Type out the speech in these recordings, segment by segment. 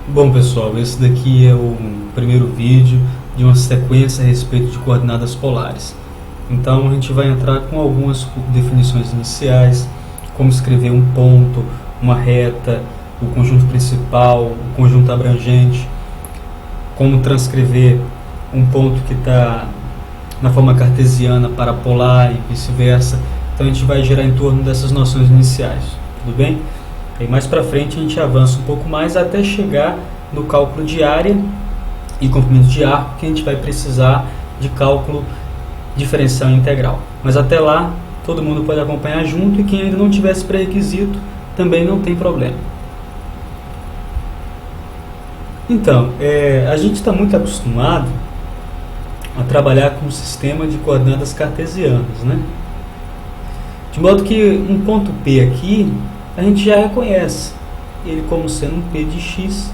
Bom pessoal, esse daqui é o primeiro vídeo de uma sequência a respeito de coordenadas polares. Então a gente vai entrar com algumas definições iniciais, como escrever um ponto, uma reta, o conjunto principal, o conjunto abrangente, como transcrever um ponto que está na forma cartesiana para polar e vice-versa. Então a gente vai girar em torno dessas noções iniciais, tudo bem? E mais para frente a gente avança um pouco mais até chegar no cálculo de área e comprimento de arco, que a gente vai precisar de cálculo diferencial integral. Mas até lá todo mundo pode acompanhar junto, e quem ainda não tiver esse pré-requisito também não tem problema. Então, a gente está muito acostumado a trabalhar com o sistema de coordenadas cartesianas, né? De modo que um ponto P aqui a gente já reconhece ele como sendo um P de x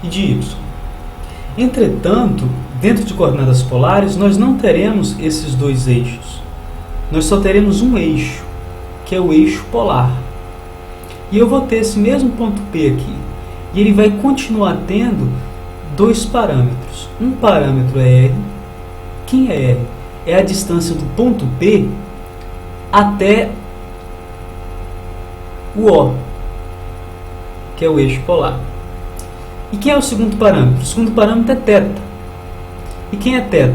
e de y. Entretanto, dentro de coordenadas polares, nós não teremos esses dois eixos. Nós só teremos um eixo, que é o eixo polar. E eu vou ter esse mesmo ponto P aqui. E ele vai continuar tendo dois parâmetros. Um parâmetro é R. Quem é R? É a distância do ponto P até o O, que é o eixo polar. E quem é o segundo parâmetro? O segundo parâmetro é θ. E quem é θ?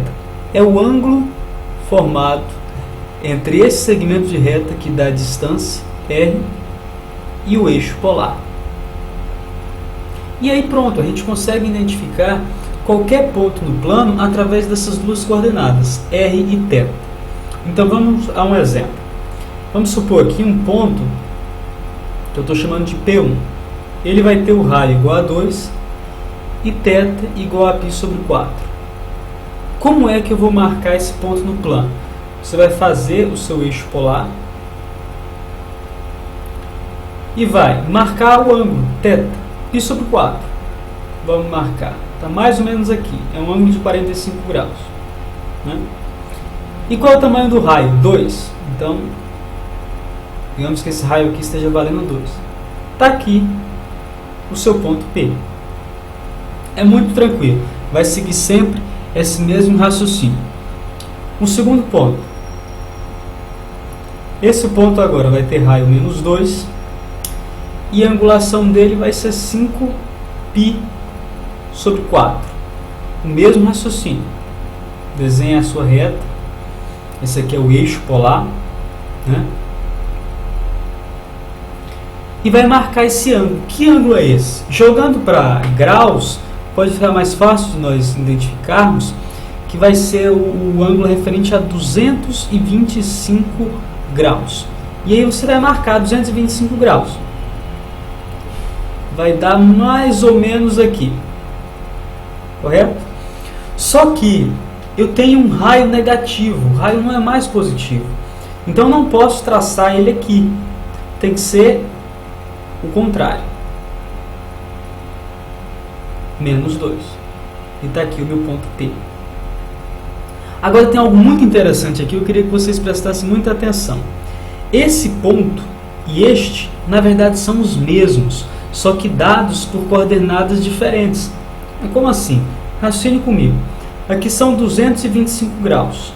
É o ângulo formado entre esse segmento de reta que dá a distância R e o eixo polar. E aí pronto, a gente consegue identificar qualquer ponto no plano através dessas duas coordenadas, R e θ. Então vamos a um exemplo. Vamos supor aqui um ponto que eu estou chamando de P1. Ele vai ter o raio igual a 2 e θ igual a π sobre 4. Como é que eu vou marcar esse ponto no plano? Você vai fazer o seu eixo polar e vai marcar o ângulo θ, π sobre 4. Vamos marcar. Está mais ou menos aqui. É um ângulo de 45 graus. Né? E qual é o tamanho do raio? 2. Então, digamos que esse raio aqui esteja valendo 2. Está aqui o seu ponto P. É muito tranquilo. Vai seguir sempre esse mesmo raciocínio. O segundo ponto. Esse ponto agora vai ter raio menos 2. E a angulação dele vai ser 5π sobre 4. O mesmo raciocínio. Desenha a sua reta. Esse aqui é o eixo polar. Né? E vai marcar esse ângulo. Que ângulo é esse? Jogando para graus, pode ficar mais fácil de nós identificarmos que vai ser o ângulo referente a 225 graus. E aí você vai marcar 225 graus. Vai dar mais ou menos aqui. Correto? Só que eu tenho um raio negativo. O raio não é mais positivo. Então eu não posso traçar ele aqui. Tem que ser o contrário. Menos 2. E está aqui o meu ponto P. Agora tem algo muito interessante aqui. Eu queria que vocês prestassem muita atenção. Esse ponto e este, na verdade, são os mesmos, só que dados por coordenadas diferentes. Como assim? Raciocine comigo. Aqui são 225 graus.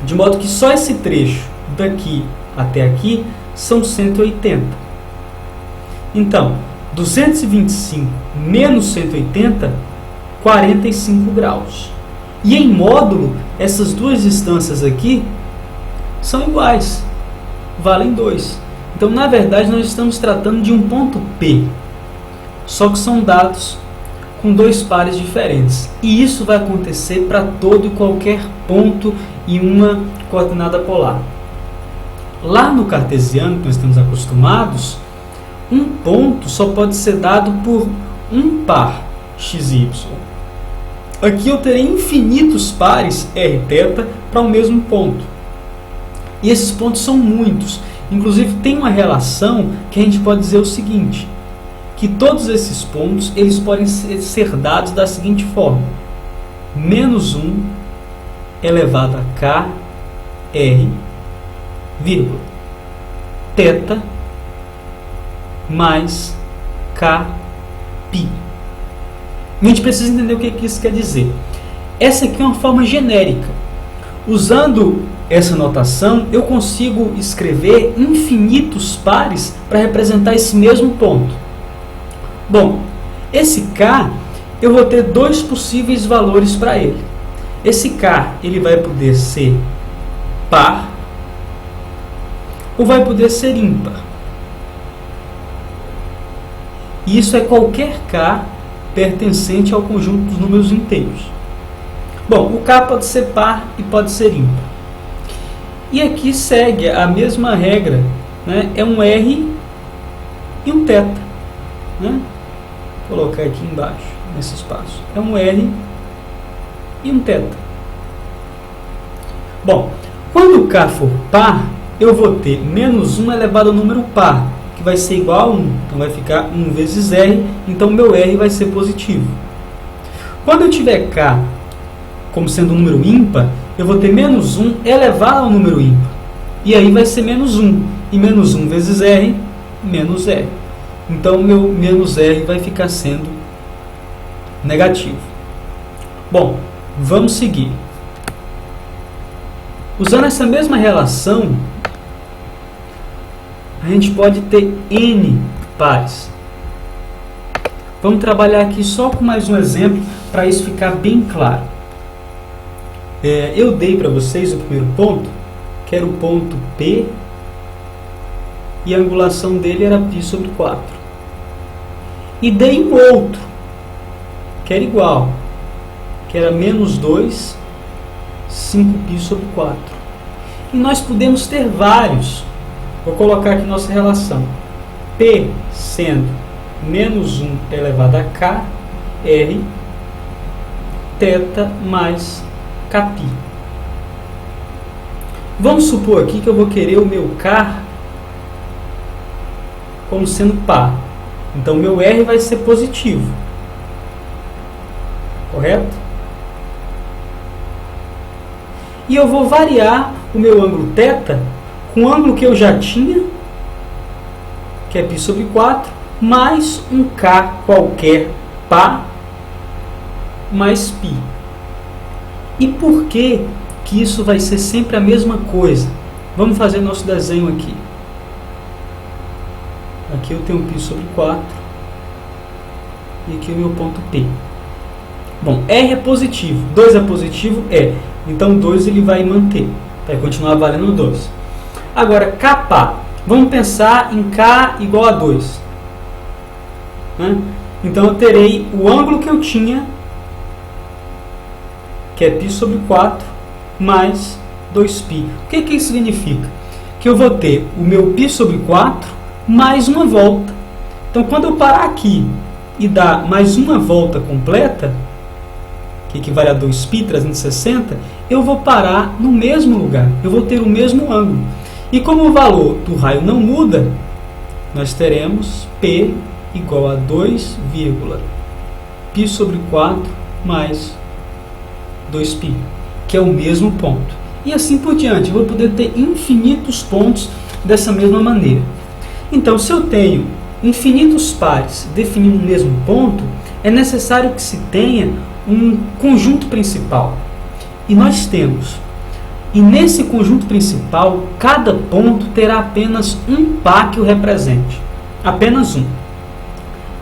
De modo que só esse trecho daqui até aqui são 180. Então, 225 menos 180, 45 graus. E em módulo, essas duas distâncias aqui são iguais, valem 2. Então, na verdade, nós estamos tratando de um ponto P, só que são dados com dois pares diferentes. E isso vai acontecer para todo e qualquer ponto em uma coordenada polar. Lá no cartesiano, que nós estamos acostumados, um ponto só pode ser dado por um par x e y. Aqui eu terei infinitos pares r θ para o mesmo ponto. E esses pontos são muitos. Inclusive tem uma relação que a gente pode dizer o seguinte, que todos esses pontos eles podem ser dados da seguinte forma: menos 1 elevado a k r, vírgula, θ mais k π. A gente precisa entender o que isso quer dizer. Essa aqui é uma forma genérica. Usando essa notação, eu consigo escrever infinitos pares para representar esse mesmo ponto. Bom, esse k, eu vou ter dois possíveis valores para ele. Esse k, ele vai poder ser par ou vai poder ser ímpar. E isso é qualquer k pertencente ao conjunto dos números inteiros. Bom, o k pode ser par e pode ser ímpar. E aqui segue a mesma regra, né? É um r e um θ, né? Vou colocar aqui embaixo, nesse espaço. É um r e um θ. Bom, quando o k for par, eu vou ter menos 1 elevado ao número par, que vai ser igual a 1. Então vai ficar 1 vezes r, então meu r vai ser positivo. Quando eu tiver k como sendo um número ímpar, eu vou ter menos 1 elevado ao número ímpar. E aí vai ser menos 1. E menos 1 vezes r, menos r. Então meu menos r vai ficar sendo negativo. Bom, vamos seguir. Usando essa mesma relação, a gente pode ter n pares. Vamos trabalhar aqui só com mais um exemplo para isso ficar bem claro. Eu dei para vocês o primeiro ponto, que era o ponto P, e a angulação dele era π sobre 4. E dei um outro, que era igual, que era menos 2, 5π sobre 4. E nós podemos ter vários. Vou colocar aqui nossa relação. P sendo menos 1 elevado a k, r, θ mais kπ. Vamos supor aqui que eu vou querer o meu k como sendo par. Então, meu r vai ser positivo. Correto? E eu vou variar o meu ângulo θ com o ângulo que eu já tinha, que é π sobre 4, mais um k qualquer par, mais π. E por que isso vai ser sempre a mesma coisa? Vamos fazer nosso desenho aqui. Aqui eu tenho π sobre 4 e aqui o meu ponto P. Bom, R é positivo, 2 é positivo, então 2 ele vai manter, vai continuar valendo 2. Agora, Kπ, vamos pensar em K igual a 2. Né? Então eu terei o ângulo que eu tinha, que é π sobre 4, mais 2π. O que isso significa? Que eu vou ter o meu π sobre 4 mais uma volta. Então, quando eu parar aqui e dar mais uma volta completa, que equivale a 2π, 360, eu vou parar no mesmo lugar. Eu vou ter o mesmo ângulo. E como o valor do raio não muda, nós teremos P igual a 2,π sobre 4 mais 2π, que é o mesmo ponto. E assim por diante, eu vou poder ter infinitos pontos dessa mesma maneira. Então, se eu tenho infinitos pares definindo o mesmo ponto, é necessário que se tenha um conjunto principal. E nós temos. E nesse conjunto principal, cada ponto terá apenas um par que o represente. Apenas um.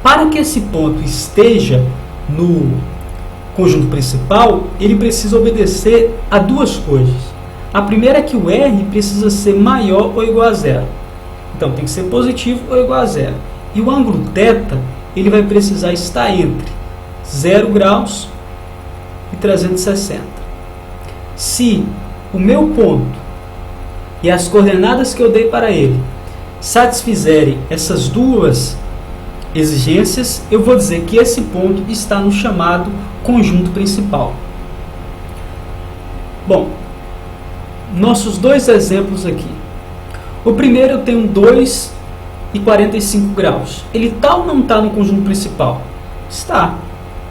Para que esse ponto esteja no conjunto principal, ele precisa obedecer a duas coisas. A primeira é que o R precisa ser maior ou igual a zero. Então, tem que ser positivo ou igual a zero. E o ângulo θ, ele vai precisar estar entre 0 graus e 360. Se o meu ponto e as coordenadas que eu dei para ele satisfizerem essas duas exigências, eu vou dizer que esse ponto está no chamado conjunto principal. Bom, nossos dois exemplos aqui. O primeiro, eu tenho 2 e 45 graus. Ele está ou não está no conjunto principal? Está.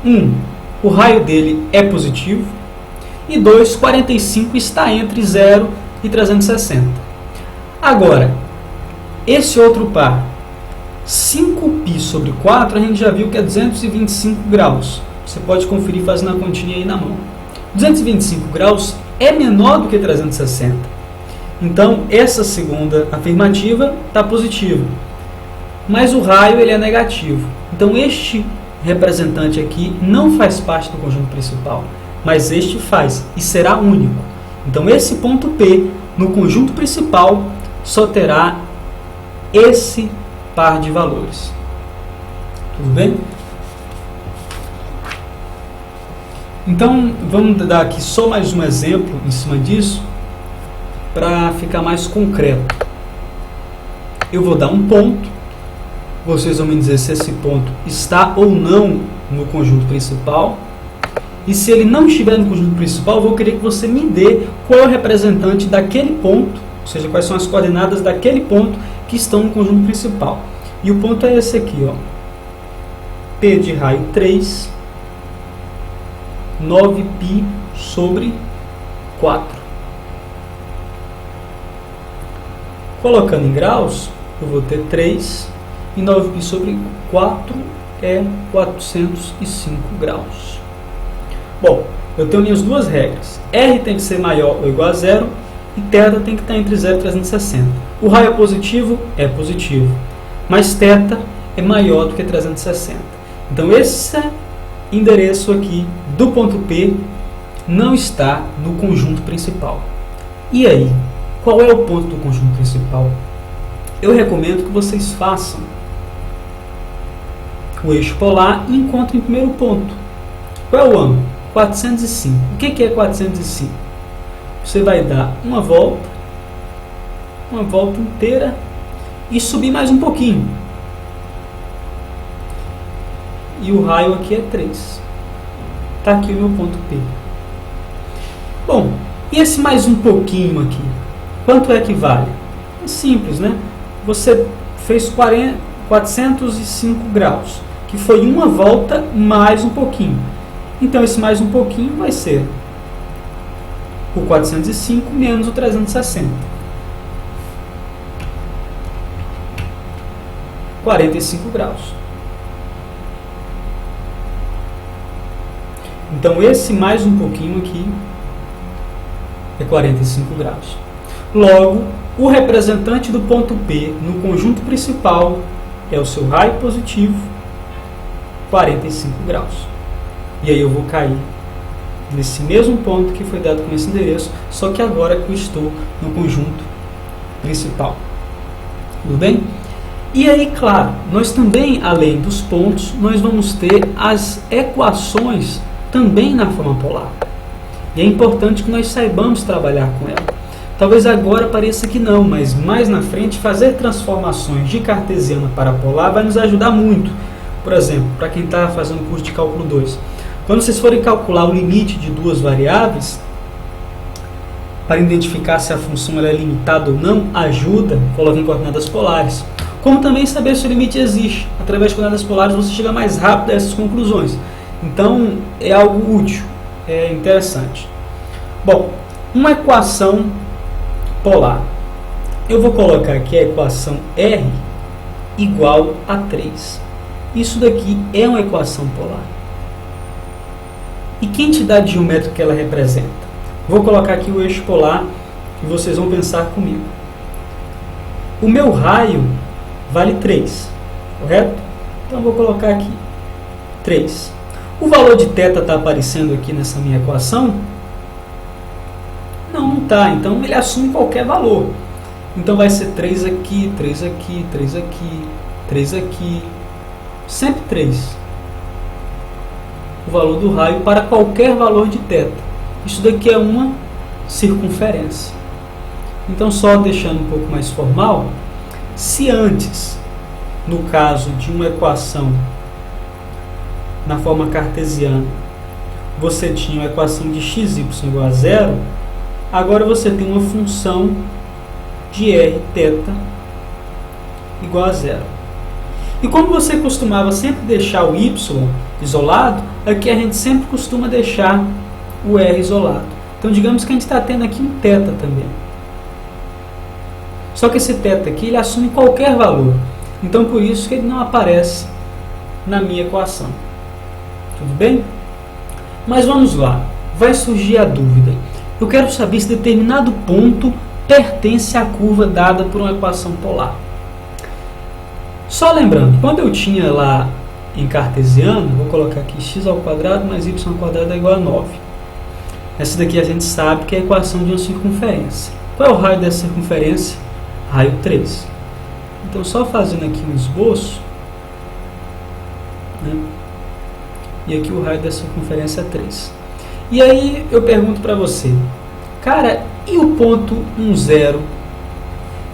1, o raio dele é positivo. E 2, 45 está entre 0 e 360. Agora, esse outro par, 5π π sobre 4 a gente já viu que é 225 graus. Você pode conferir fazendo a continha aí na mão. 225 graus é menor do que 360. Então, essa segunda afirmativa está positiva. Mas o raio ele é negativo. Então, este representante aqui não faz parte do conjunto principal, mas este faz e será único. Então, esse ponto P no conjunto principal só terá esse par de valores. Tudo bem? Então, vamos dar aqui só mais um exemplo em cima disso, para ficar mais concreto. Eu vou dar um ponto, vocês vão me dizer se esse ponto está ou não no conjunto principal, e se ele não estiver no conjunto principal, eu vou querer que você me dê qual é o representante daquele ponto, ou seja, quais são as coordenadas daquele ponto que estão no conjunto principal. E o ponto é esse aqui, ó. P de raio 3, 9π sobre 4. Colocando em graus, eu vou ter 3 e 9π sobre 4 é 405 graus. Bom, eu tenho minhas duas regras. R tem que ser maior ou igual a 0 e θ tem que estar entre 0 e 360. O raio é positivo? É positivo. Mas θ é maior do que 360. Então esse endereço aqui do ponto P não está no conjunto principal. E aí, qual é o ponto do conjunto principal? Eu recomendo que vocês façam o eixo polar e encontrem o primeiro ponto. Qual é o ângulo? 405. O que é 405? Você vai dar uma volta inteira e subir mais um pouquinho. E o raio aqui é 3. Está aqui o meu ponto P. Bom, e esse mais um pouquinho aqui? Quanto é que vale? É simples, né? Você fez 405 graus, que foi uma volta mais um pouquinho. Então, esse mais um pouquinho vai ser o 405 menos o 360. 45 graus. Então, esse mais um pouquinho aqui é 45 graus. Logo, o representante do ponto P no conjunto principal é o seu raio positivo, 45 graus. E aí eu vou cair nesse mesmo ponto que foi dado com esse endereço, só que agora que eu estou no conjunto principal. Tudo bem? E aí, claro, nós também, além dos pontos, nós vamos ter as equações também na forma polar. E é importante que nós saibamos trabalhar com ela. Talvez agora pareça que não, mas mais na frente fazer transformações de cartesiana para polar vai nos ajudar muito. Por exemplo, para quem está fazendo curso de cálculo 2, quando vocês forem calcular o limite de duas variáveis, para identificar se a função ela é limitada ou não, ajuda, coloquem coordenadas polares. Como também saber se o limite existe. Através de coordenadas polares você chega mais rápido a essas conclusões. Então, é algo útil, é interessante. Bom, uma equação polar. Eu vou colocar aqui a equação R igual a 3. Isso daqui é uma equação polar. E que entidade geométrica ela representa? Vou colocar aqui o eixo polar e vocês vão pensar comigo. O meu raio vale 3, correto? Então, vou colocar aqui 3. O valor de θ está aparecendo aqui nessa minha equação? Não está. Então, ele assume qualquer valor. Então, vai ser 3 aqui, 3 aqui, 3 aqui, 3 aqui. Sempre 3. O valor do raio para qualquer valor de θ. Isso daqui é uma circunferência. Então, só deixando um pouco mais formal, se antes, no caso de uma equação na forma cartesiana, você tinha uma equação de x, y igual a 0, agora você tem uma função de r θ igual a 0. E como você costumava sempre deixar o y isolado, aqui a gente sempre costuma deixar o r isolado. Então, digamos que a gente está tendo aqui um θ também. Só que esse θ aqui, ele assume qualquer valor. Então por isso que ele não aparece na minha equação. Tudo bem? Mas vamos lá, vai surgir a dúvida. Eu quero saber se determinado ponto pertence à curva dada por uma equação polar. Só lembrando, quando eu tinha lá em cartesiano, vou colocar aqui x ao quadrado mais y ao quadrado é igual a 9. Essa daqui a gente sabe que é a equação de uma circunferência. Qual é o raio dessa circunferência? Raio 3. Então, só fazendo aqui um esboço, né? E aqui o raio da circunferência é 3. E aí eu pergunto para você, cara, e o ponto 1,0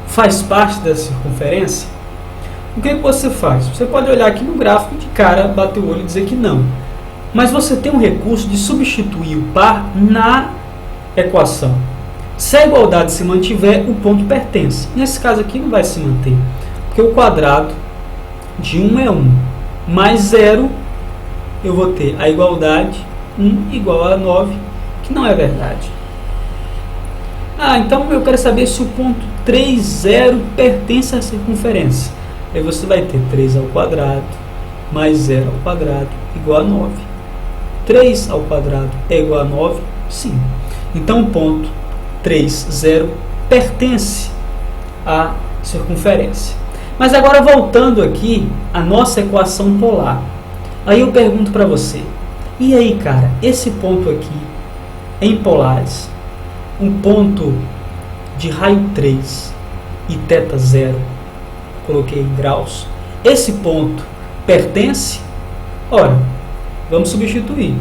faz parte da circunferência? O que você faz? Você pode olhar aqui no gráfico de cara, bater o olho e dizer que não. Mas você tem um recurso de substituir o par na equação. Se a igualdade se mantiver, o ponto pertence. Nesse caso aqui não vai se manter, porque o quadrado de 1 é 1, mais 0, eu vou ter a igualdade 1 igual a 9, que não é verdade. Então eu quero saber se o ponto 3,0 pertence à circunferência. Aí você vai ter 3 ao quadrado mais 0 ao quadrado igual a 9. 3 ao quadrado é igual a 9? Sim. Então o ponto 3,0 pertence à circunferência. Mas agora voltando aqui à nossa equação polar. Aí eu pergunto para você, e aí cara, esse ponto aqui em polares, um ponto de raio 3 e θ 0, coloquei em graus, esse ponto pertence? Ora, vamos substituir.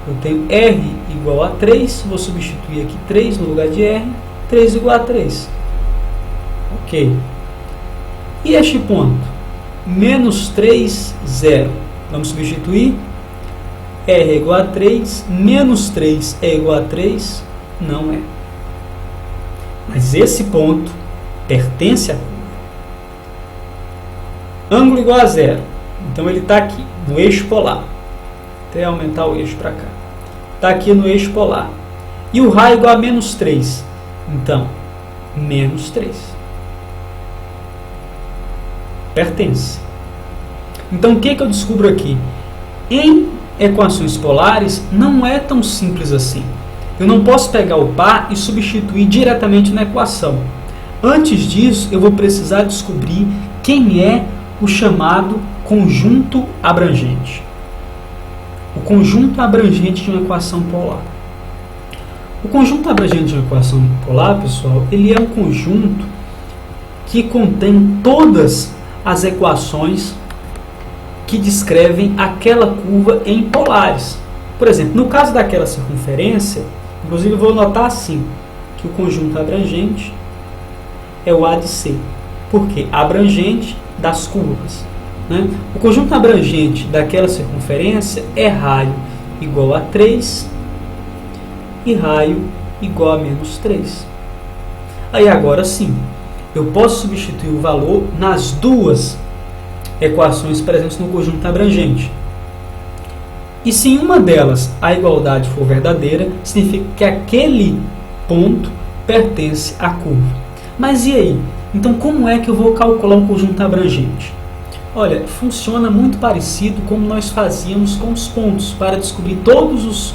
Eu tenho R igual a 3, vou substituir aqui 3 no lugar de R, 3 igual a 3. Ok. E este ponto? Menos 3, 0. Vamos substituir. R é igual a 3, menos 3 é igual a 3? Não é. Mas esse ponto pertence à curva. Ângulo igual a 0. Então ele está aqui, no eixo polar. Até aumentar o eixo para cá. Está aqui no eixo polar. E o raio igual a menos 3. Então, menos 3. Pertence. Então, o que eu descubro aqui? Em equações polares, não é tão simples assim. Eu não posso pegar o par e substituir diretamente na equação. Antes disso, eu vou precisar descobrir quem é o chamado conjunto abrangente. O conjunto abrangente de uma equação polar. O conjunto abrangente de uma equação polar, pessoal, ele é um conjunto que contém todas as equações que descrevem aquela curva em polares. Por exemplo, no caso daquela circunferência, inclusive eu vou notar assim, que o conjunto abrangente é o A de C. Por quê? Abrangente das curvas. Né? O conjunto abrangente daquela circunferência é raio igual a 3 e raio igual a menos 3. Aí agora sim, eu posso substituir o valor nas duas equações presentes no conjunto abrangente. E se em uma delas a igualdade for verdadeira, significa que aquele ponto pertence à curva. Mas e aí? Então como é que eu vou calcular um conjunto abrangente? Olha, funciona muito parecido como nós fazíamos com os pontos, para descobrir todos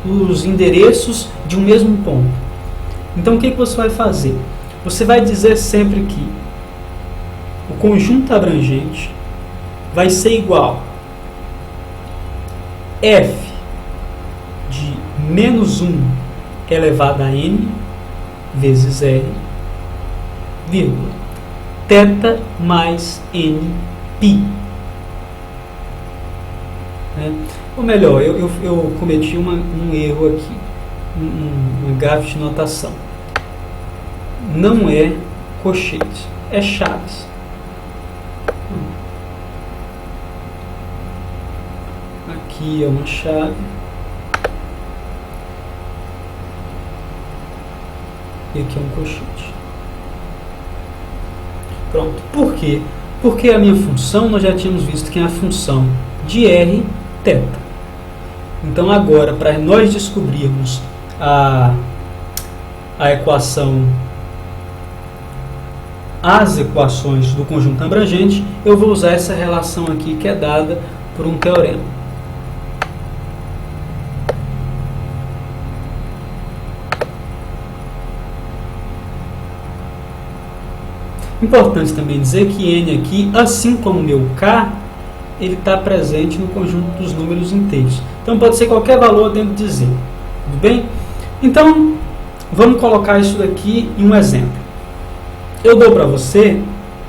os endereços de um mesmo ponto. Então o que você vai fazer? Você vai dizer sempre que o conjunto abrangente vai ser igual a f de menos 1 elevado a n vezes r, vírgula, θ mais n π. Ou melhor, eu cometi um erro aqui, uma gafe de notação. Não é colchete, é chaves. Aqui é uma chave. E aqui é um colchete. Pronto. Por quê? Porque a minha função, nós já tínhamos visto que é a função de r, θ. Então agora, para nós descobrirmos a equação as equações do conjunto abrangente, eu vou usar essa relação aqui que é dada por um teorema. Importante também dizer que n aqui, assim como o meu k, ele está presente no conjunto dos números inteiros. Então pode ser qualquer valor dentro de z. Tudo bem? Então, vamos colocar isso daqui em um exemplo. Eu dou para você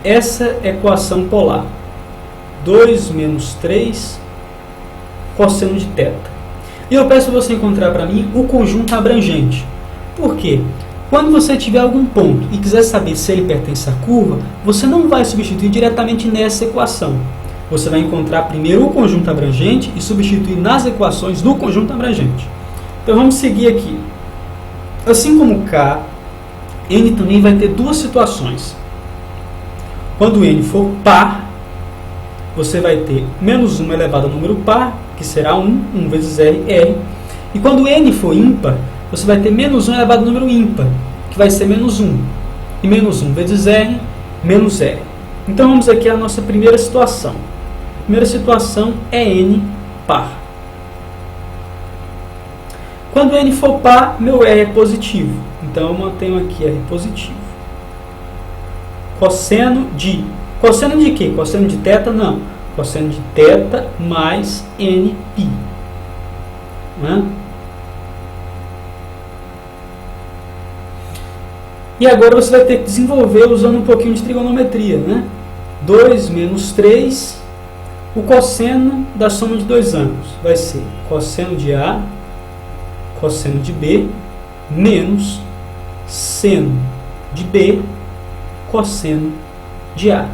essa equação polar. 2 menos 3 cosseno de θ. E eu peço você encontrar para mim o conjunto abrangente. Por quê? Quando você tiver algum ponto e quiser saber se ele pertence à curva, você não vai substituir diretamente nessa equação. Você vai encontrar primeiro o conjunto abrangente e substituir nas equações do conjunto abrangente. Então vamos seguir aqui. Assim como k, n também vai ter duas situações. Quando n for par, você vai ter menos 1 elevado ao número par, que será 1 vezes r. E quando n for ímpar, você vai ter menos 1 elevado ao número ímpar, que vai ser menos 1. E menos 1 vezes r, menos r. Então vamos aqui à nossa primeira situação. A primeira situação é n par. Quando n for par, meu r é positivo. Então eu mantenho aqui r positivo. Cosseno de... Cosseno de quê? Cosseno de θ? Não. Cosseno de θ mais nπ. Não é? E agora você vai ter que desenvolver usando um pouquinho de trigonometria, né? 2 menos 3, o cosseno da soma de dois ângulos vai ser cosseno de A, cosseno de B, menos seno de B, cosseno de A.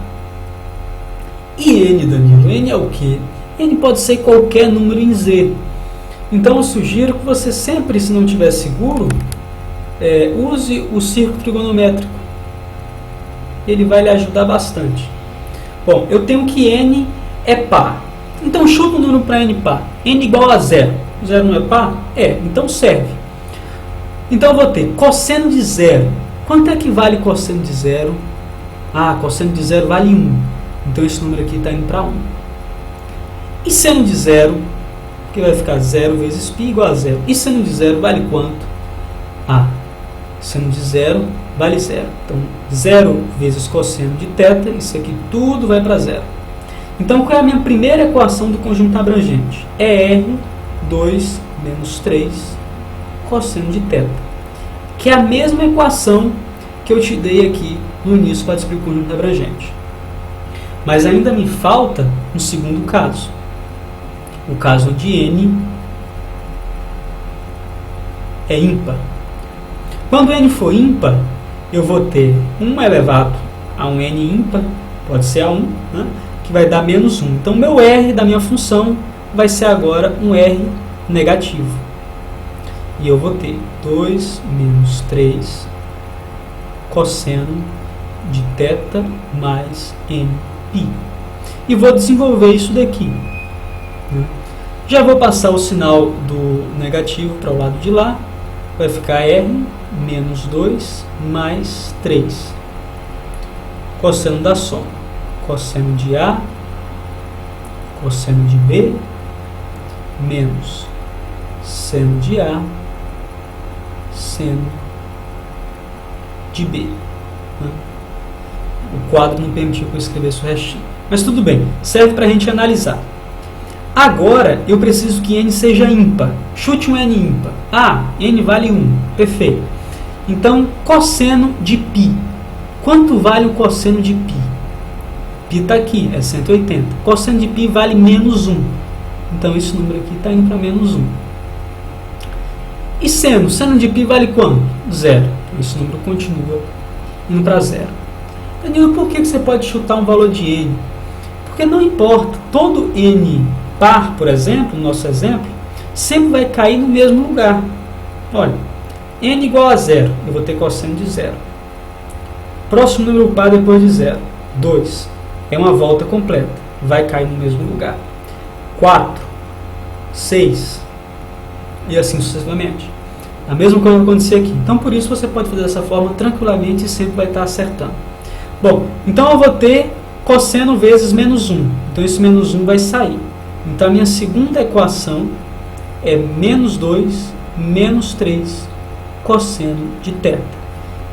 E n, Danilo? N é o quê? N pode ser qualquer número em Z. Então eu sugiro que você sempre, se não tiver seguro, use o círculo trigonométrico. Ele vai lhe ajudar bastante. Bom, eu tenho que n é par. Então chuta o número para n par. N igual a 0. 0 não é par? É, então serve. Então eu vou ter cosseno de 0. Quanto é que vale cosseno de 0? Ah, cosseno de 0 vale 1. Então esse número aqui está indo para 1. E seno de 0? Que vai ficar 0 vezes π igual a 0. E seno de 0 vale quanto? Ah, seno de 0 vale 0. Então, 0 vezes cosseno de θ, isso aqui tudo vai para 0. Então, qual é a minha primeira equação do conjunto abrangente? É R2 menos 3 cosseno de θ. Que é a mesma equação que eu te dei aqui no início para descobrir o conjunto abrangente. Mas ainda me falta um segundo caso. O caso de n é ímpar. Quando n for ímpar, eu vou ter 1 elevado a um n ímpar, pode ser a 1, né, que vai dar menos 1. Então, meu r da minha função vai ser agora um r negativo. E eu vou ter 2 menos 3 cosseno de θ mais nπ. E vou desenvolver isso daqui. Né? Já vou passar o sinal do negativo para o lado de lá. Vai ficar r menos 2 mais 3. Cosseno da soma. Cosseno de A, cosseno de B, menos seno de A, seno de B. O quadro não permitiu que eu escrevesse o restinho. Mas tudo bem, serve para a gente analisar. Agora, eu preciso que n seja ímpar. Chute um n ímpar. Ah, n vale 1. Perfeito. Então, cosseno de π. Quanto vale o cosseno de π? Π está aqui, é 180. Cosseno de π vale menos 1. Então, esse número aqui está indo para menos 1. E seno? Seno de π vale quanto? 0. Esse número continua indo para 0. Danilo, por que você pode chutar um valor de n? Porque não importa. Todo n par, por exemplo, no nosso exemplo, sempre vai cair no mesmo lugar. Olha, n igual a 0, eu vou ter cosseno de 0. Próximo número par depois de 0, 2. É uma volta completa, vai cair no mesmo lugar. 4, 6, e assim sucessivamente. A mesma coisa vai acontecer aqui. Então, por isso, você pode fazer dessa forma tranquilamente e sempre vai estar acertando. Bom, então eu vou ter cosseno vezes menos 1. Então esse menos 1 vai sair. Então a minha segunda equação é menos 2 menos 3 cosseno de θ.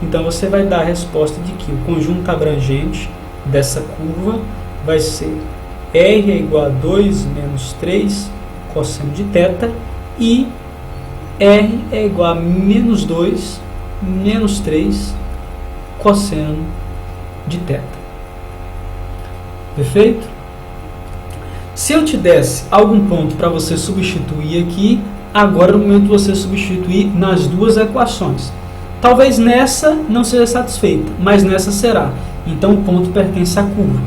Então você vai dar a resposta de que o conjunto abrangente dessa curva vai ser R é igual a 2 menos 3 cosseno de θ e R é igual a menos 2 menos 3 cosseno de θ. Perfeito? Se eu te desse algum ponto para você substituir aqui, agora é o momento de você substituir nas duas equações. Talvez nessa não seja satisfeita, mas nessa será. Então o ponto pertence à curva.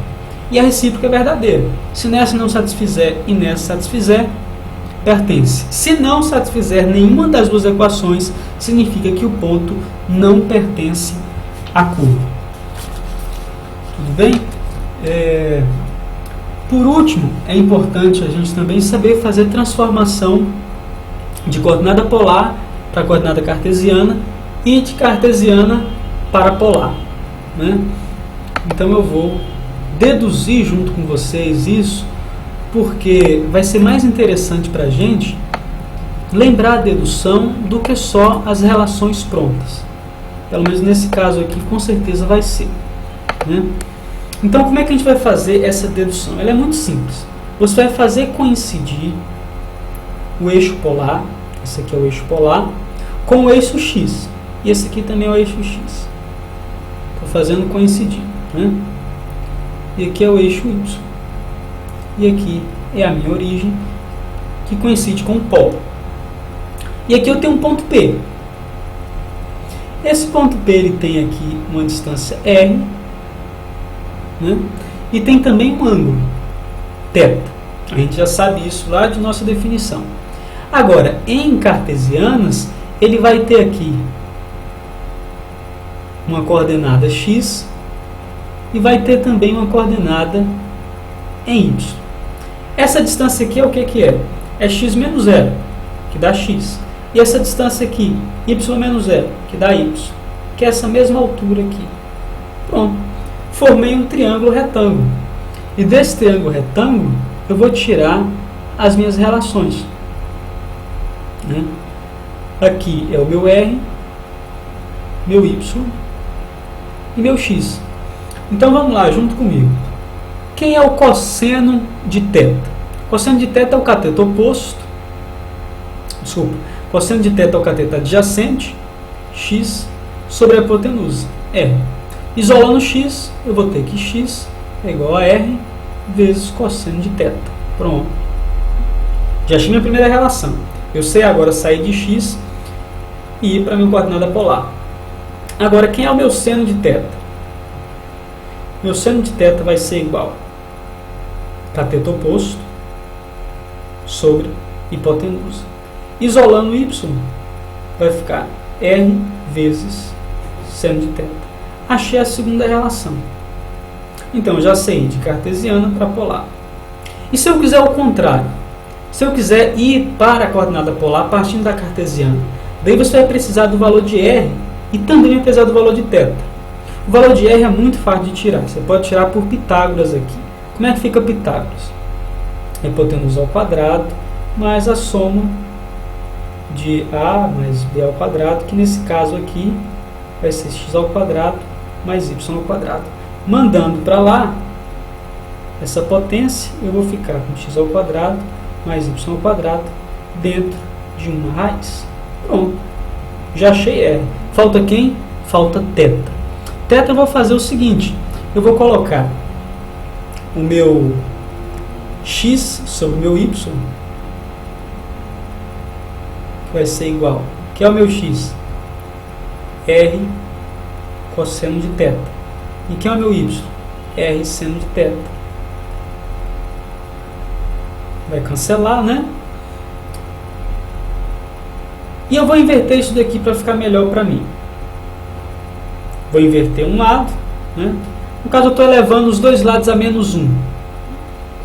E a recíproca é verdadeira. Se nessa não satisfizer e nessa satisfizer, pertence. Se não satisfizer nenhuma das duas equações, significa que o ponto não pertence à curva. Tudo bem? Por último, é importante a gente também saber fazer transformação de coordenada polar para coordenada cartesiana e de cartesiana para polar, né? Então eu vou deduzir junto com vocês isso, porque vai ser mais interessante para a gente lembrar a dedução do que só as relações prontas. Pelo menos nesse caso aqui, com certeza vai ser, né? Então, como é que a gente vai fazer essa dedução? Ela é muito simples. Você vai fazer coincidir o eixo polar, esse aqui é o eixo polar, com o eixo x. E esse aqui também é o eixo x. Estou fazendo coincidir, né? E aqui é o eixo y. E aqui é a minha origem, que coincide com o polo. E aqui eu tenho um ponto P. Esse ponto P ele tem aqui uma distância R, né? E tem também um ângulo, θ. A gente já sabe isso lá de nossa definição. Agora, em cartesianas, ele vai ter aqui uma coordenada x e vai ter também uma coordenada em y. Essa distância aqui é o que é? É x menos 0, que dá x. E essa distância aqui, y menos 0, que dá y, que é essa mesma altura aqui. Pronto. Formei um triângulo retângulo. E desse triângulo retângulo, eu vou tirar as minhas relações, né? Aqui é o meu R, meu Y e meu X. Então vamos lá, junto comigo. Quem é o cosseno de θ? Cosseno de θ é o cateto oposto. Desculpa. Cosseno de θ é o cateto adjacente, x, sobre a hipotenusa, R. Isolando x, eu vou ter que x é igual a R vezes cosseno de θ. Pronto. Já achei minha primeira relação. Eu sei agora sair de x e ir para a minha coordenada polar. Agora, quem é o meu seno de θ? Meu seno de θ vai ser igual a cateto oposto sobre hipotenusa. Isolando y, vai ficar R vezes seno de θ. Achei a segunda relação. Então, já sei de cartesiana para polar. E se eu quiser o contrário? Se eu quiser ir para a coordenada polar partindo da cartesiana, daí você vai precisar do valor de R e também vai precisar do valor de θ. O valor de R é muito fácil de tirar. Você pode tirar por Pitágoras aqui. Como é que fica Pitágoras? Hipotenusa ao quadrado mais a soma de A mais B ao quadrado, que nesse caso aqui vai ser x ao quadrado mais y ao quadrado. Mandando para lá essa potência, eu vou ficar com x ao quadrado mais y ao quadrado dentro de uma raiz. Pronto. Já achei R. Falta quem? Falta θ. θ eu vou fazer o seguinte. Eu vou colocar o meu x sobre o meu y, que vai ser igual, que é o meu x? R cosseno de θ. E que é o meu y? R seno de θ. Vai cancelar, né? E eu vou inverter isso daqui para ficar melhor para mim. Vou inverter um lado, né? No caso eu estou elevando os dois lados a menos 1. Vou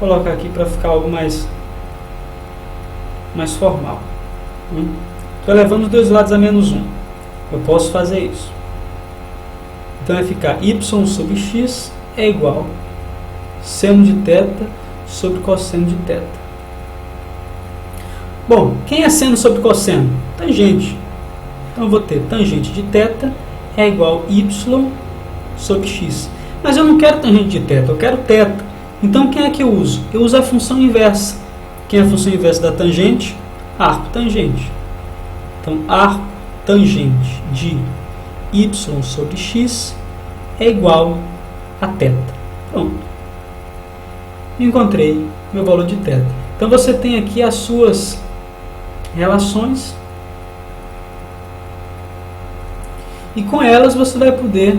colocar aqui para ficar algo mais formal. Estou elevando os dois lados a menos 1. Eu posso fazer isso. Então vai ficar y sobre x é igual seno de θ sobre cosseno de θ. Bom, quem é seno sobre cosseno? Tangente. Então eu vou ter tangente de θ é igual y sobre x. Mas eu não quero tangente de θ, eu quero θ. Então quem é que eu uso? Eu uso a função inversa. Quem é a função inversa da tangente? Arco tangente. Então arco tangente de y sobre x é igual a θ. Pronto. Encontrei meu valor de θ. Então você tem aqui as suas relações e com elas você vai poder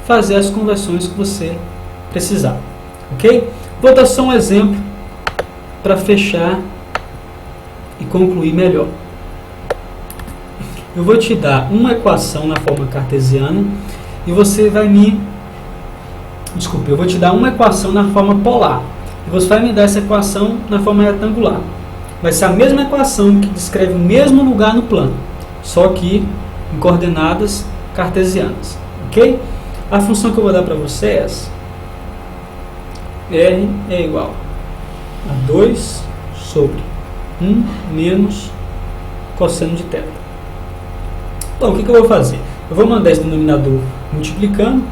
fazer as conversões que você precisar. Ok? Vou dar só um exemplo para fechar e concluir melhor. Eu vou te dar uma equação na forma cartesiana e você vai me... Desculpe, eu vou te dar uma equação na forma polar e você vai me dar essa equação na forma retangular. Vai ser a mesma equação que descreve o mesmo lugar no plano, só que em coordenadas cartesianas. Ok? A função que eu vou dar para você é essa. R é igual a 2 sobre 1 menos cosseno de θ. Então, o que eu vou fazer? Eu vou mandar esse denominador multiplicando,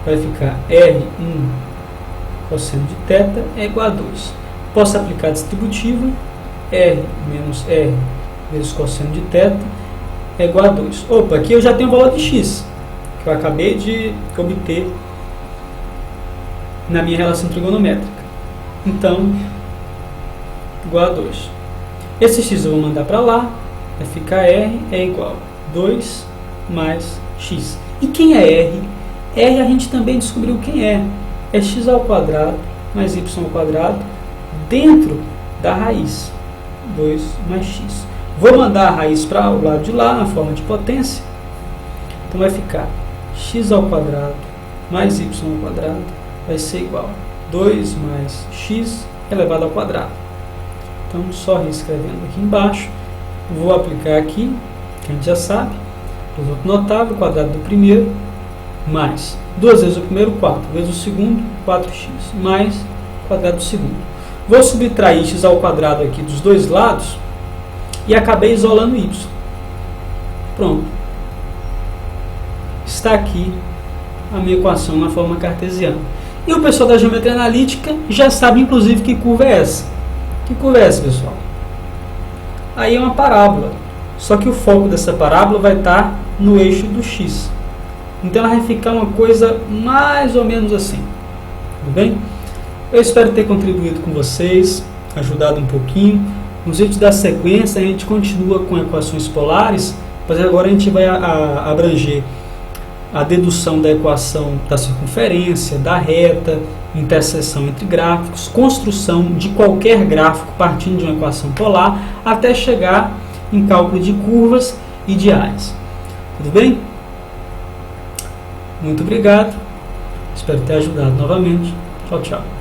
vai ficar R1 cosseno de θ é igual a 2. Posso aplicar a distributiva, R menos R vezes cosseno de θ é igual a 2. Opa, aqui eu já tenho o valor de x, que eu acabei de obter na minha relação trigonométrica. Então, igual a 2. Esse x eu vou mandar para lá, vai ficar R é igual a 2 mais x. E quem é R? R a gente também descobriu quem é. É x ao quadrado mais y ao quadrado dentro da raiz. 2 mais x. Vou mandar a raiz para o lado de lá, na forma de potência. Então vai ficar x ao quadrado mais y ao quadrado vai ser igual a 2 mais x elevado ao quadrado. Então, só reescrevendo aqui embaixo, vou aplicar aqui, que a gente já sabe, produto notável, quadrado do primeiro, mais 2 vezes o primeiro, 4, vezes o segundo, 4x, mais quadrado do segundo. Vou subtrair x ao quadrado aqui dos dois lados e acabei isolando y. Pronto. Está aqui a minha equação na forma cartesiana. E o pessoal da geometria analítica já sabe, inclusive, que curva é essa. Que curva é essa, pessoal? Aí é uma parábola. Só que o foco dessa parábola vai estar no eixo do x. Então ela vai ficar uma coisa mais ou menos assim. Tudo bem? Eu espero ter contribuído com vocês, ajudado um pouquinho. Nos vídeos da sequência a gente continua com equações polares, mas agora a gente vai abranger a dedução da equação da circunferência, da reta, interseção entre gráficos, construção de qualquer gráfico partindo de uma equação polar, até chegar em cálculo de curvas e de áreas. Tudo bem? Muito obrigado. Espero ter ajudado novamente. Tchau, tchau.